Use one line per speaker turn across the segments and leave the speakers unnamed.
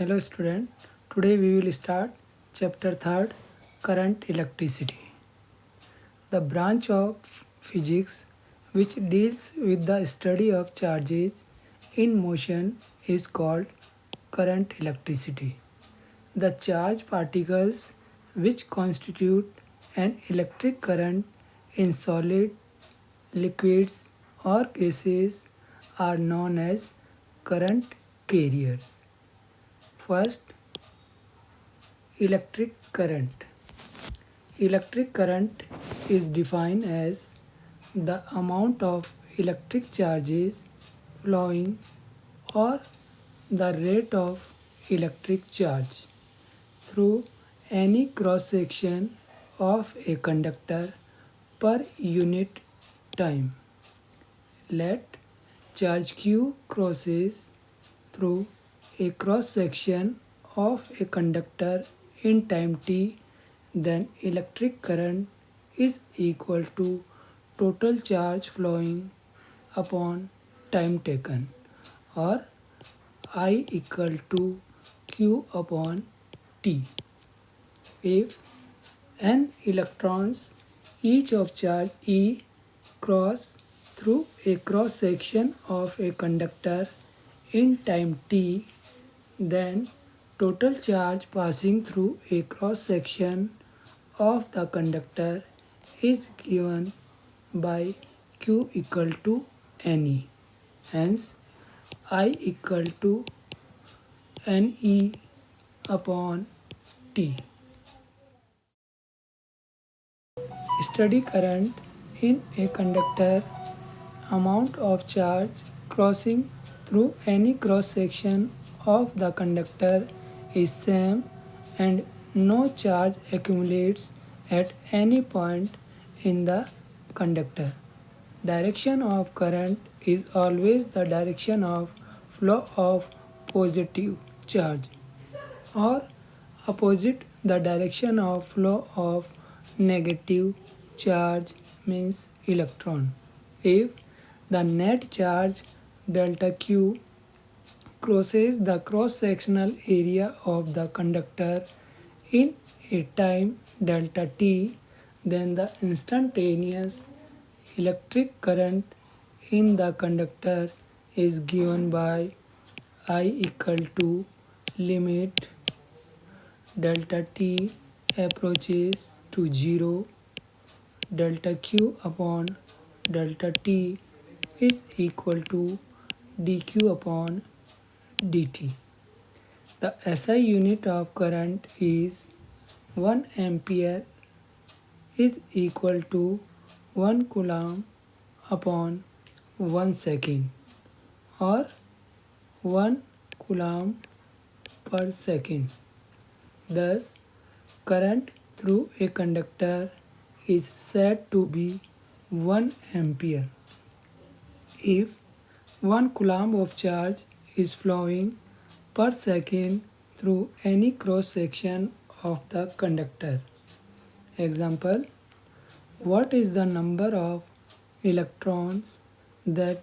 Hello student. Today we will start chapter 3rd, current electricity. The branch of physics which deals with the study of charges in motion is called current electricity. The charged particles which constitute an electric current in solid, liquids or gases are known as current carriers. First, electric current. Electric current is defined as the amount of electric charges flowing or the rate of electric charge through any cross section of a conductor per unit time. Let charge Q crosses through a cross section of a conductor in time t, then electric current is equal to total charge flowing upon time taken, or I equal to Q upon T. If n electrons each of charge E cross through a cross section of a conductor in time t, then total charge passing through a cross section of the conductor is given by Q equal to Ne. Hence, I equal to Ne upon T. Steady current in a conductor, amount of charge crossing through any cross section of the conductor is same and no charge accumulates at any point in the conductor. Direction of current is always the direction of flow of positive charge, or opposite the direction of flow of negative charge means electron. If the net charge delta Q crosses the cross-sectional area of the conductor in a time delta t, then the instantaneous electric current in the conductor is given by I equal to limit delta t approaches to 0, delta q upon delta t is equal to dq upon dt. The SI unit of current is 1 ampere is equal to 1 coulomb upon 1 second, or 1 coulomb per second. Thus, current through a conductor is said to be 1 ampere. If 1 coulomb of charge is flowing per second through any cross section of the conductor. Example, what is the number of electrons that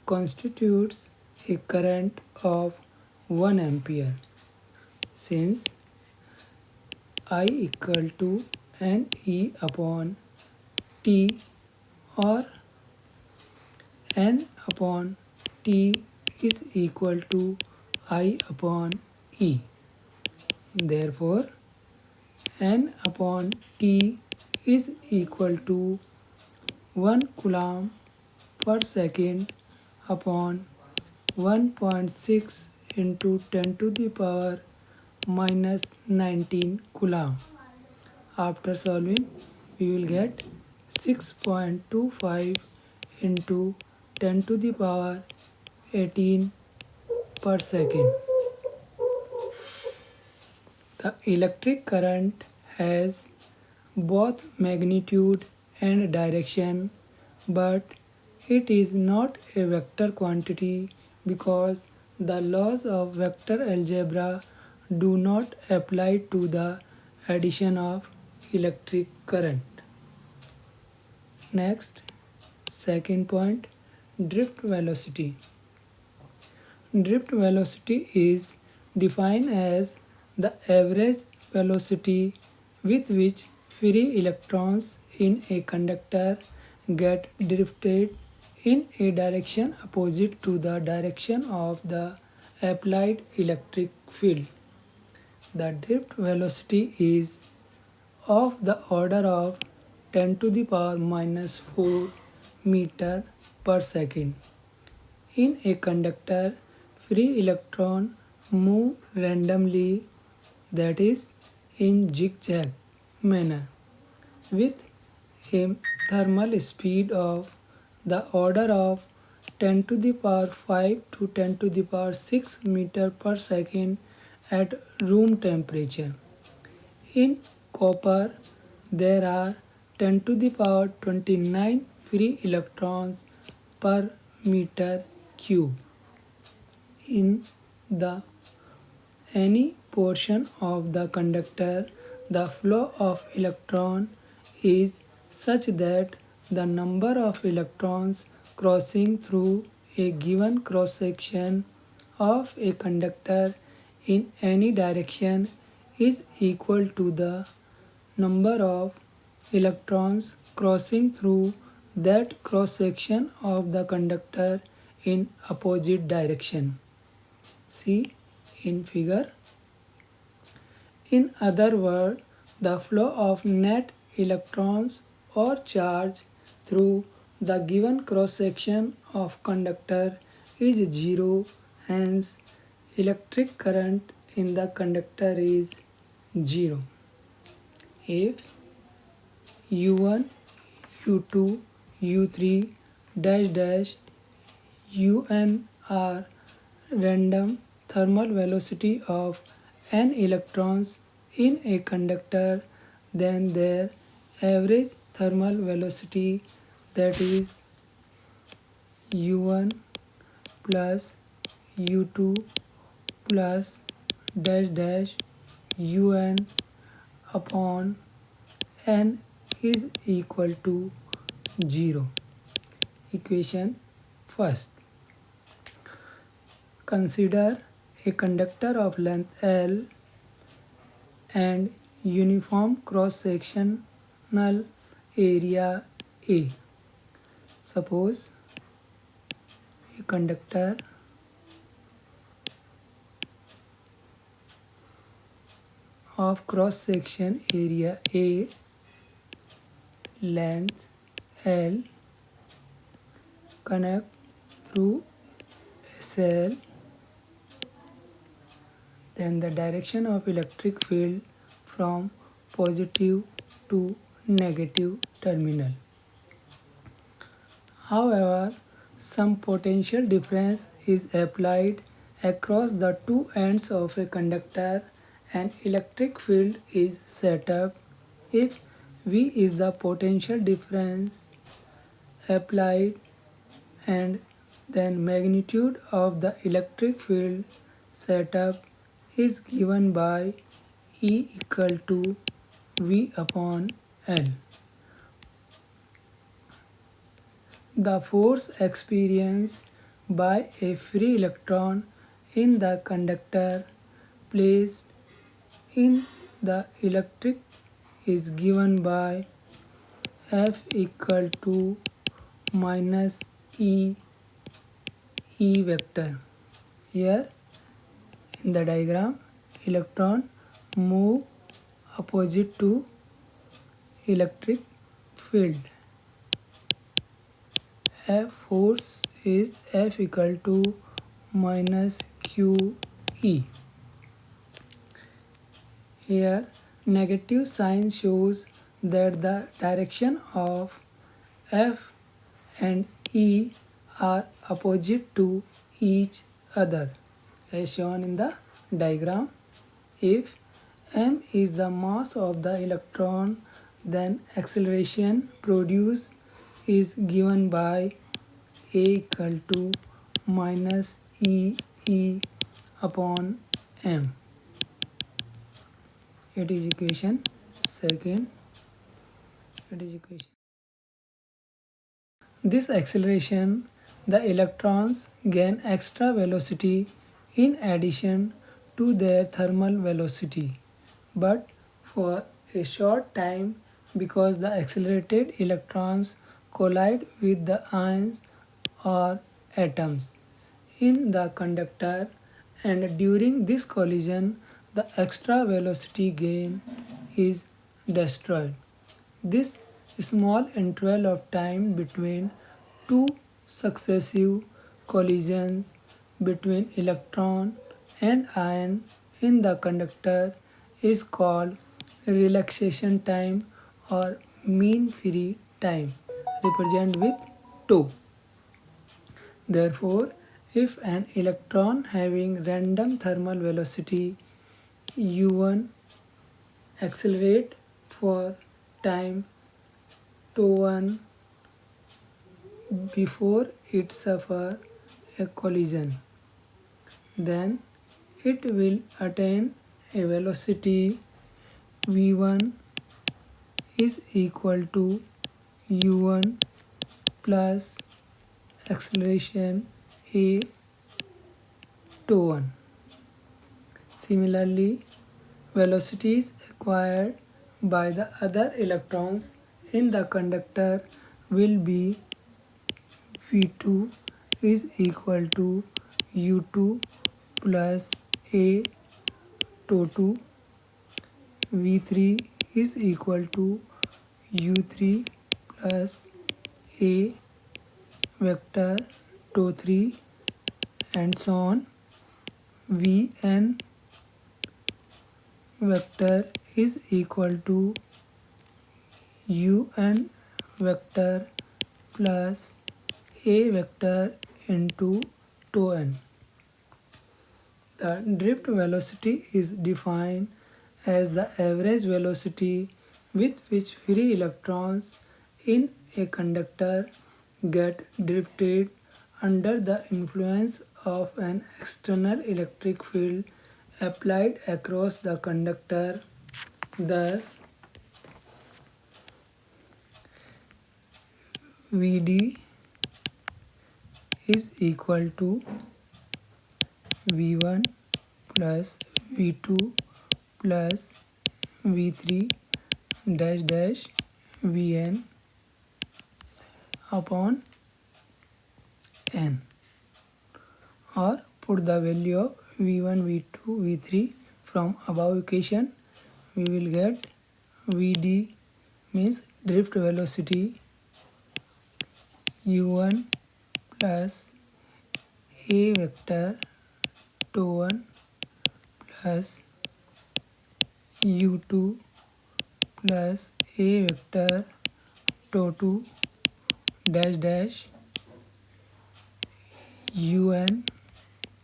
constitutes a current of 1 ampere? Since I equal to Ne upon T, or N upon T is equal to I upon E. Therefore, N upon T is equal to 1 coulomb per second upon 1.6 into 10 to the power minus 19 coulomb. After solving, we will get 6.25 into 10 to the power 18 per second. The electric current has both magnitude and direction, but it is not a vector quantity because the laws of vector algebra do not apply to the addition of electric current. Next, second point, drift velocity. Drift velocity is defined as the average velocity with which free electrons in a conductor get drifted in a direction opposite to the direction of the applied electric field. The drift velocity is of the order of 10 to the power minus 4 meter per second. In a conductor, free electrons move randomly, that is, in zigzag manner, with a thermal speed of the order of 10 to the power 5 to 10 to the power 6 meter per second at room temperature. In copper, there are 10 to the power 29 free electrons per meter cube. In the any portion of the conductor, the flow of electron is such that the number of electrons crossing through a given cross section of a conductor in any direction is equal to the number of electrons crossing through that cross section of the conductor in opposite direction. See in figure. In other words, the flow of net electrons or charge through the given cross section of conductor is zero, hence electric current in the conductor is zero. If U1, U2, U3 dash dash Un are random thermal velocity of n electrons in a conductor, then their average thermal velocity, that is U1 plus U2 plus dash dash Un upon n is equal to 0. Equation first. Consider a conductor of length L and uniform cross-sectional area A. Suppose a conductor of cross-section area A, length L, connect through a cell, then the direction of electric field from positive to negative terminal. However, some potential difference is applied across the two ends of a conductor and electric field is set up if V is the potential difference applied and then magnitude of the electric field set up is given by E equal to V upon L. The force experienced by a free electron in the conductor placed in the electric is given by F equal to minus E vector. Here in the diagram, electron move opposite to electric field. F force is F equal to minus QE. Here negative sign shows that the direction of F and E are opposite to each other as shown in the diagram. If m is the mass of the electron, then acceleration produced is given by A equal to minus E upon m. It is equation second. This acceleration, the electrons gain extra velocity in addition to their thermal velocity, but for a short time because the accelerated electrons collide with the ions or atoms in the conductor, and during this collision the extra velocity gain is destroyed. This small interval of time between two successive collisions between electron and ion in the conductor is called relaxation time or mean free time, represented with 2. Therefore, if an electron having random thermal velocity u1 accelerate for time τ1 before it suffer a collision, then it will attain a velocity v1 is equal to u1 plus acceleration a τ1. Similarly, velocities acquired by the other electrons in the conductor will be v2 is equal to u2 plus a τ2, v3 is equal to u3 plus a vector τ3, and so on. Vn vector is equal to un vector plus a vector into τn. The drift velocity is defined as the average velocity with which free electrons in a conductor get drifted under the influence of an external electric field applied across the conductor. Thus, Vd is equal to V1 plus V2 plus V3 dash dash Vn upon n, or put the value of V1, V2, V3 from above equation, we will get Vd means drift velocity u1 plus a vector τ1 plus u2 plus a vector τ2 dash dash un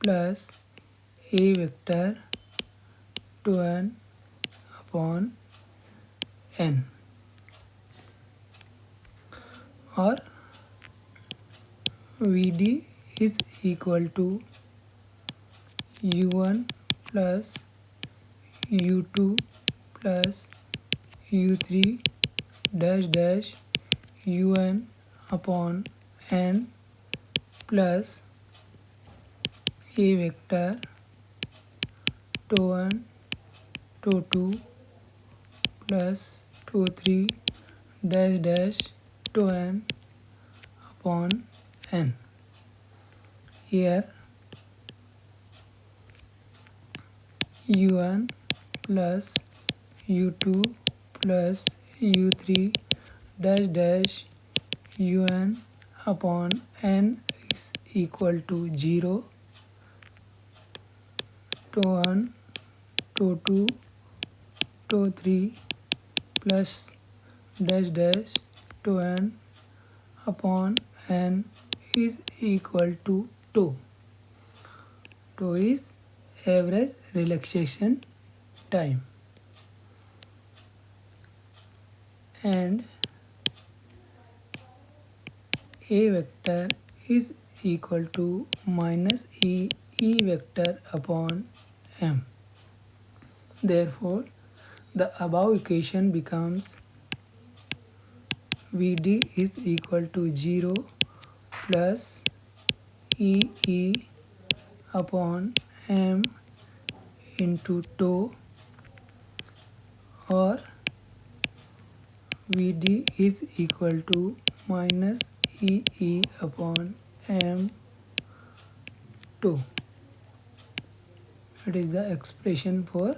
plus a vector τn upon n, or Vd is equal to u1 plus u2 plus u3 dash dash un upon n plus a vector τ1 τ2 plus τ3 dash dash τn upon n. Here un plus u2 plus u3 dash dash un upon n is equal to 0, τ1 τ2 τ3 plus dash dash τn upon n is equal to 2. 2 is average relaxation time, and a vector is equal to minus e vector upon m. Therefore, the above equation becomes Vd is equal to 0 plus e upon m into tau, or Vd is equal to minus E upon m tau. It is the expression for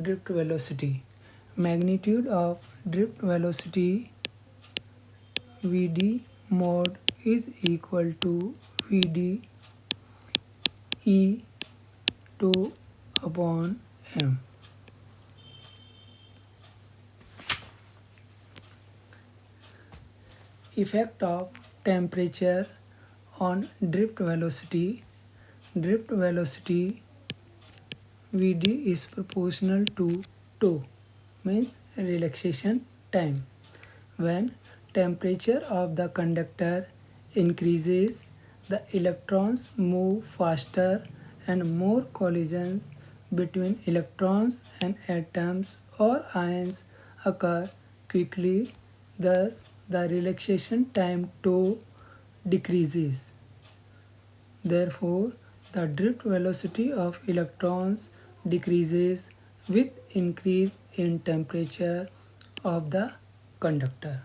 drift velocity. Magnitude of drift velocity Vd mod is equal to Vd E tau upon m. Effect of temperature on drift velocity. Drift velocity Vd is proportional to tau, means relaxation time. When temperature of the conductor increases, the electrons move faster and more collisions between electrons and atoms or ions occur quickly. Thus, the relaxation time tau decreases. Therefore, the drift velocity of electrons decreases with increase in temperature of the conductor.